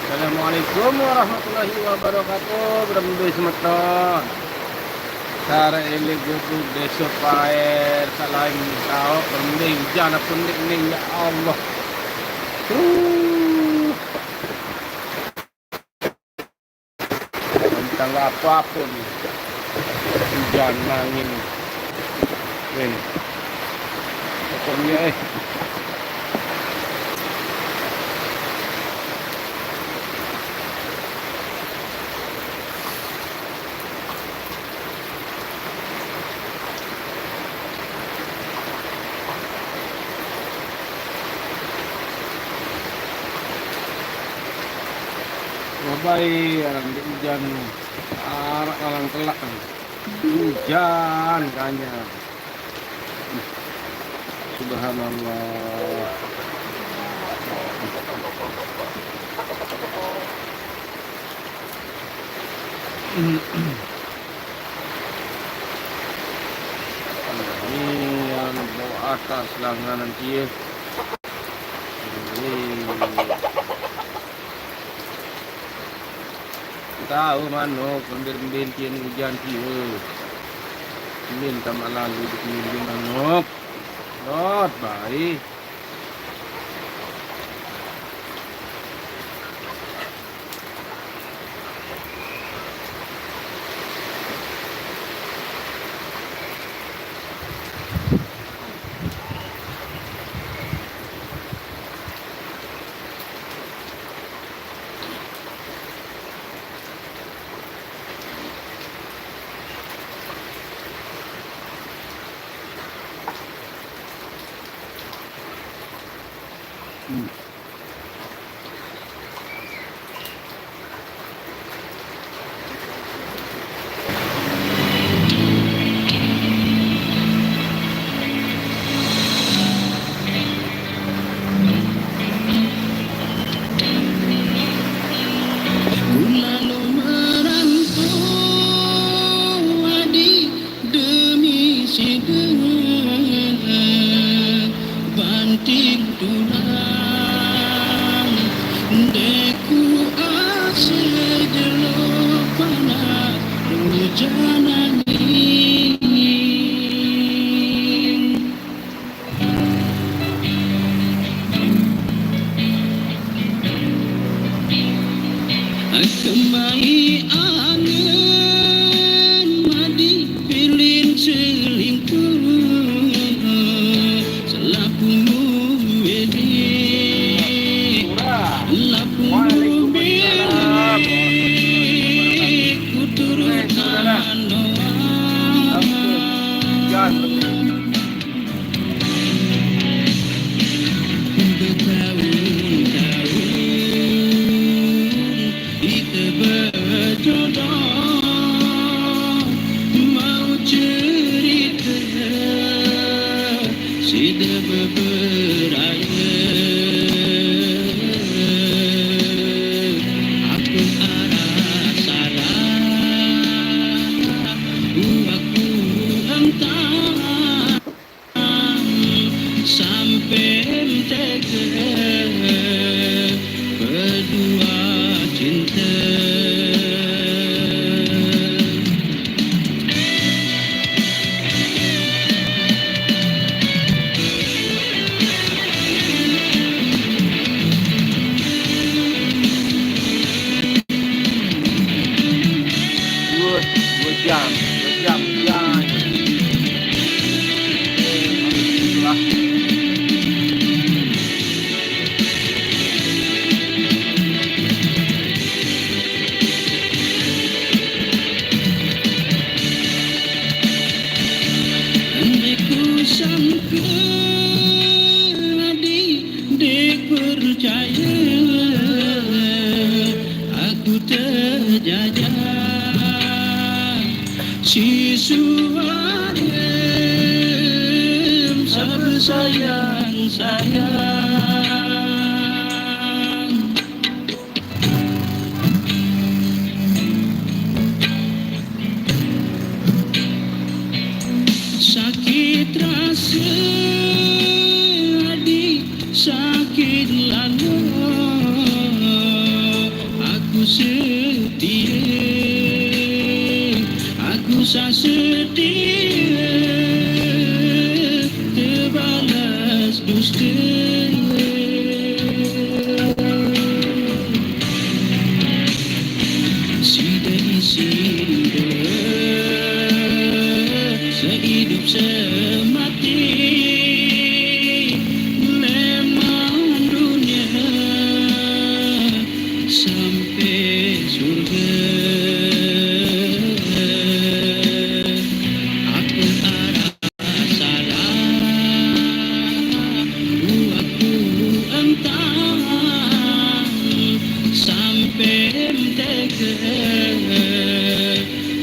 Assalamualaikum warahmatullahi wabarakatuh. Berembes semeton. Cara ele gubuk desa paer salain kau berembes hujan pun ning ya Allah. Tentang apapun hujan angin. Ini. Pokoknya baik di hujan arah kalang kelak hujan kanya subhanallah. Ini yang bawa atas langganan dia tahu manuk bendir-bendir kian hujan kia minta lalu di manuk not baik. sakit rasa di sakit lalu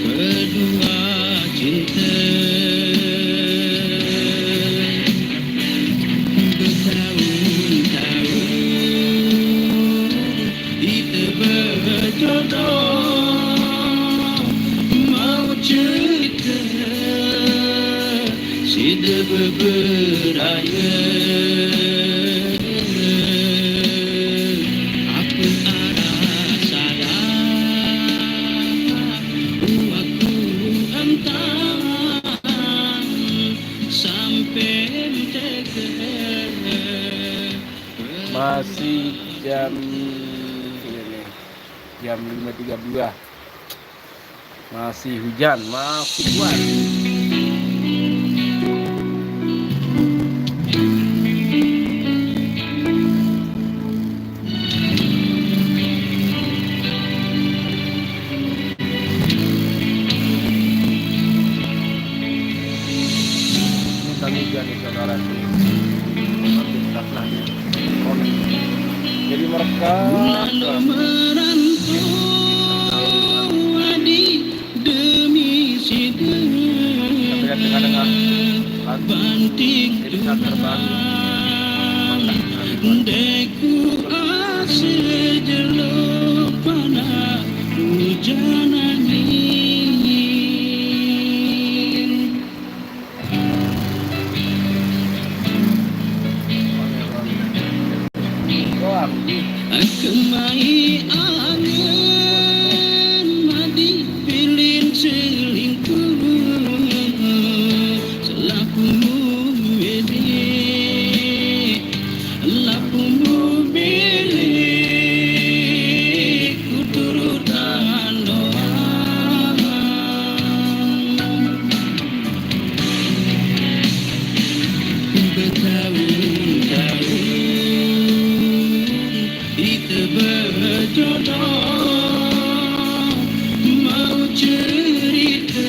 berdua cinta. Bertahun-tahun kita berjodoh, mau cerita sudah berberaya. Apa arah salah buatku entah sampai tega. Masih jam ini, jam 5.32. Masih hujan, masih kuat. Hujan nih saudara sih. Ambil tas lagi. Jadi merekam. Lalu merantau adik demi Tapi kan tengah-tengah banting episode terbaru. deku asih jeluk panah hujan angin. Kemai angin madi pilin selingkuh selakumu milih lakumu milih ku turutan doa. Bertahun-tahun kita berjodoh, mau cerita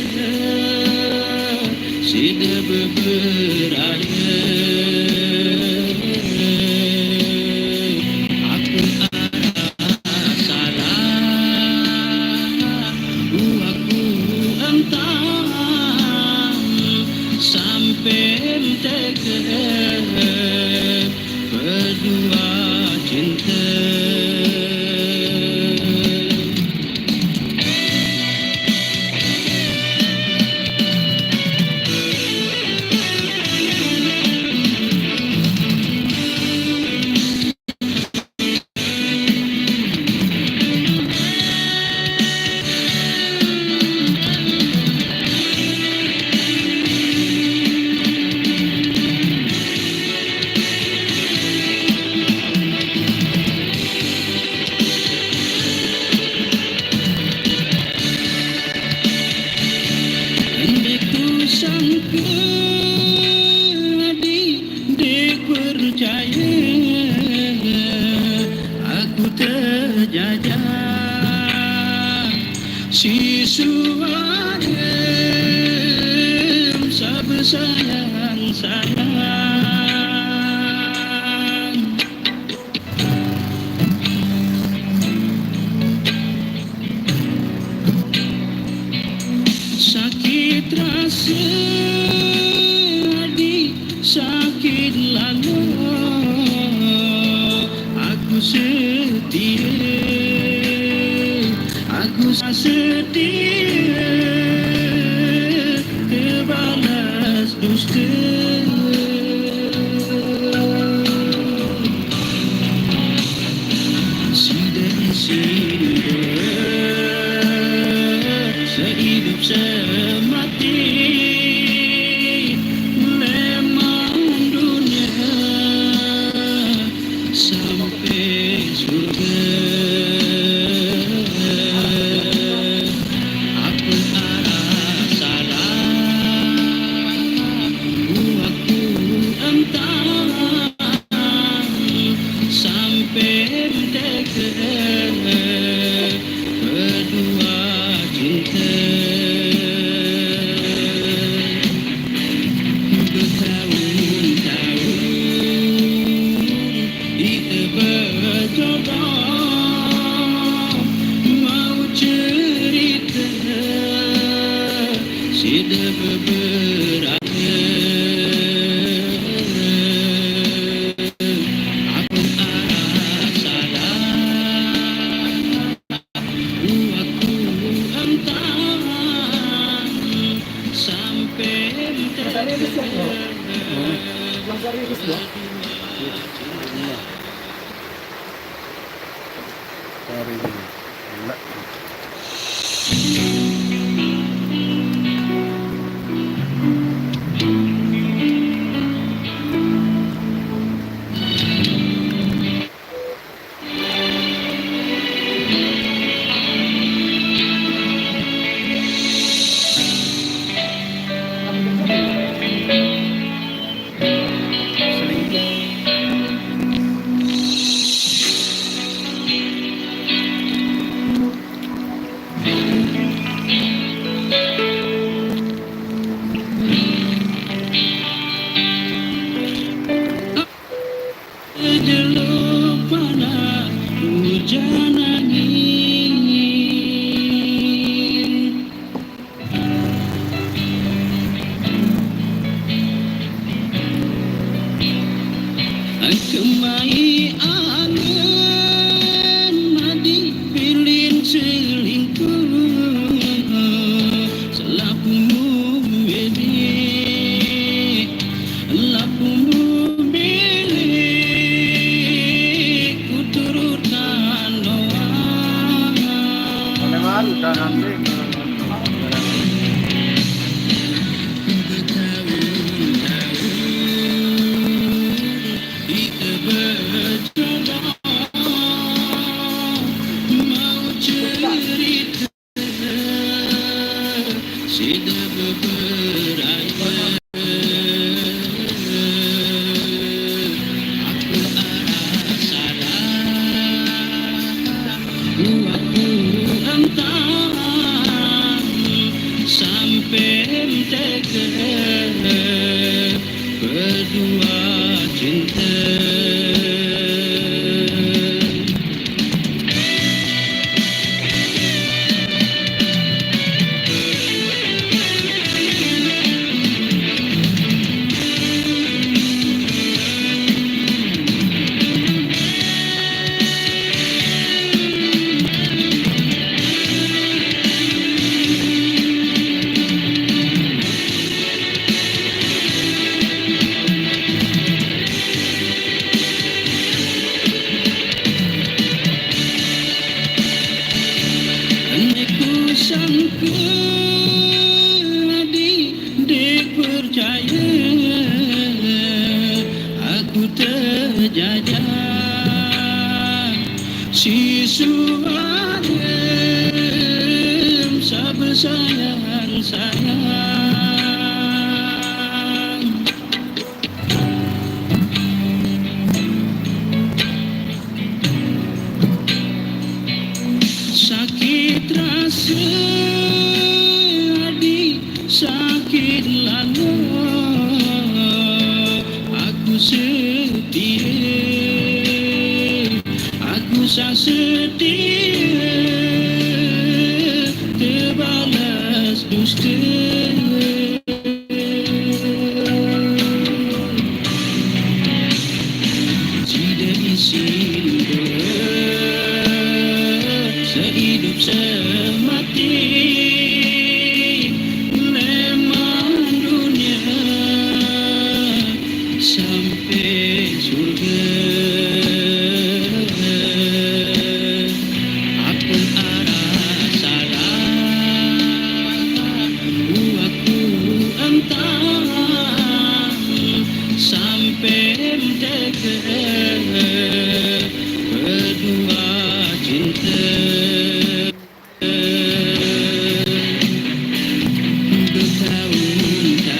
sudah berberaya. Apa arah salah buatku entah sampai tega berdua cinta. Sangka adik percaya aku terjajah si suadem sabar sayang. Sakit rasa di sakit lalu aku setia, aku setia terbalas dusta. Sehidup semati memang dunia sampai surga. Apa arah salah buatku entah sampai tega Sorry nih. Enggak. Selingkuh. Sejelok pada hujan angin, kemai angin madi pilin selingkuh selapumu bedi lapumu milik ku turutkan doa. Oleh malu dan nanti. Kita berjodoh mau cerita sudah beberapa aku arah salah waktu entah sampai tega berdua cinta. Andaiku sangka adik percaya aku terjajah si suarem sabar sayang. Sakit rasa adik sakit lalu aku setia aku setia terbalas dusta. Tidak isin sehidup semati memang dunia sampai surga. Apa arah salah waktu entah sampai tega berdua cinta. Bertahun-tahun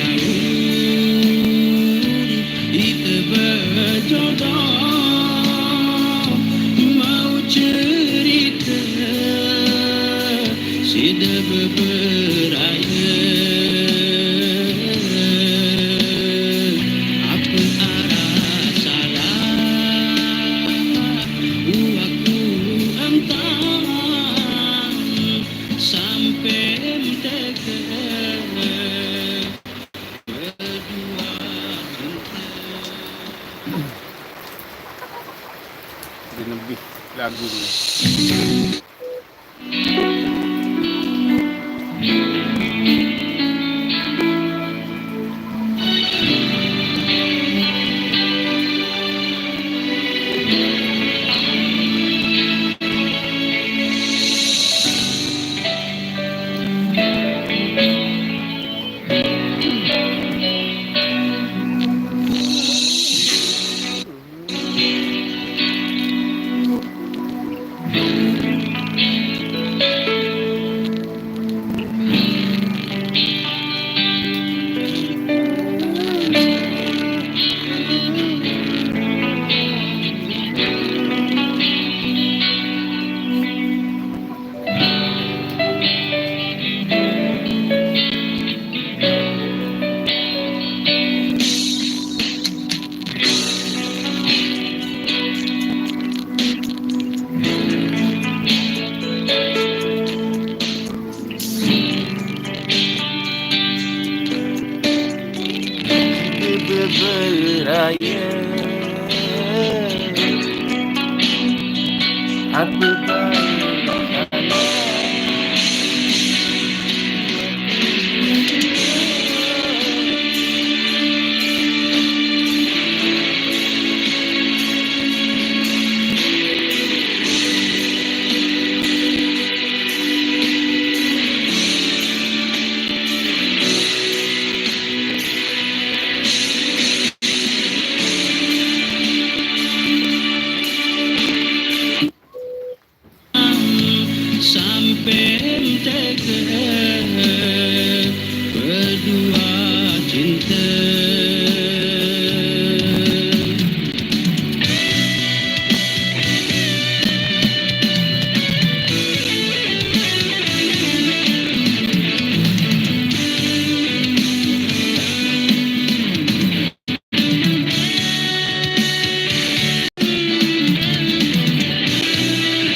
kita berjodoh mau cerita sudah beberapa apa arah salah waktu entah sampai tega berdua cinta. Jadi lebih lagu nih. Aku tahu sampai tegar berdua cinta.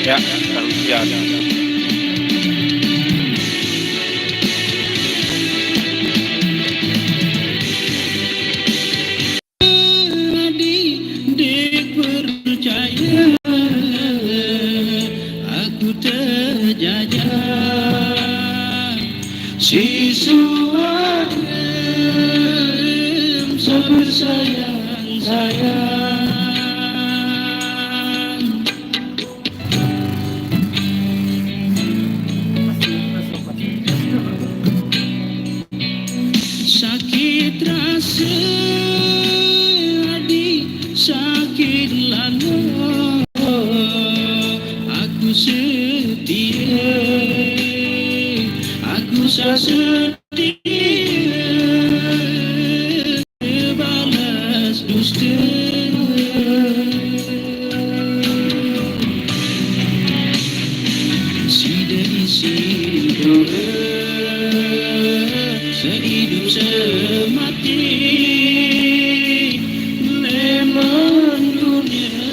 ya, terus ya. Adik percaya aku terjajah siswanya bersayang-sayang. Sakit rasa adik, sakit lalu aku setia, aku setia balas dusta. Sidai-sidai sehidup semati lemon dunia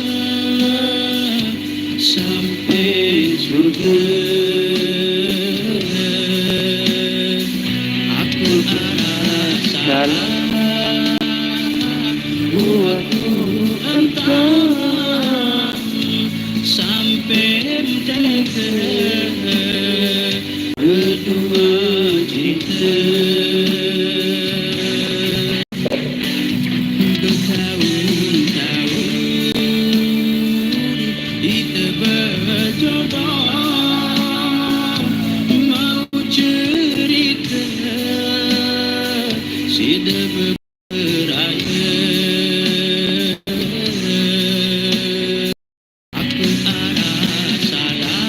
sampai surga. Aku rasa buatku entah sampai tegar berdua cinta. Bertahun-tahun kita bercoba mau cerita sudah berakhir. Aku arah salah,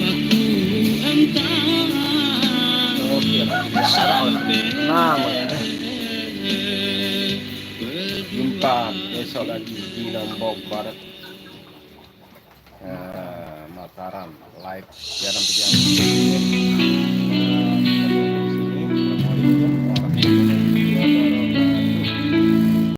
aku entah sampai Jumpa besok lagi di Lombok Barat, Mataram, live siaran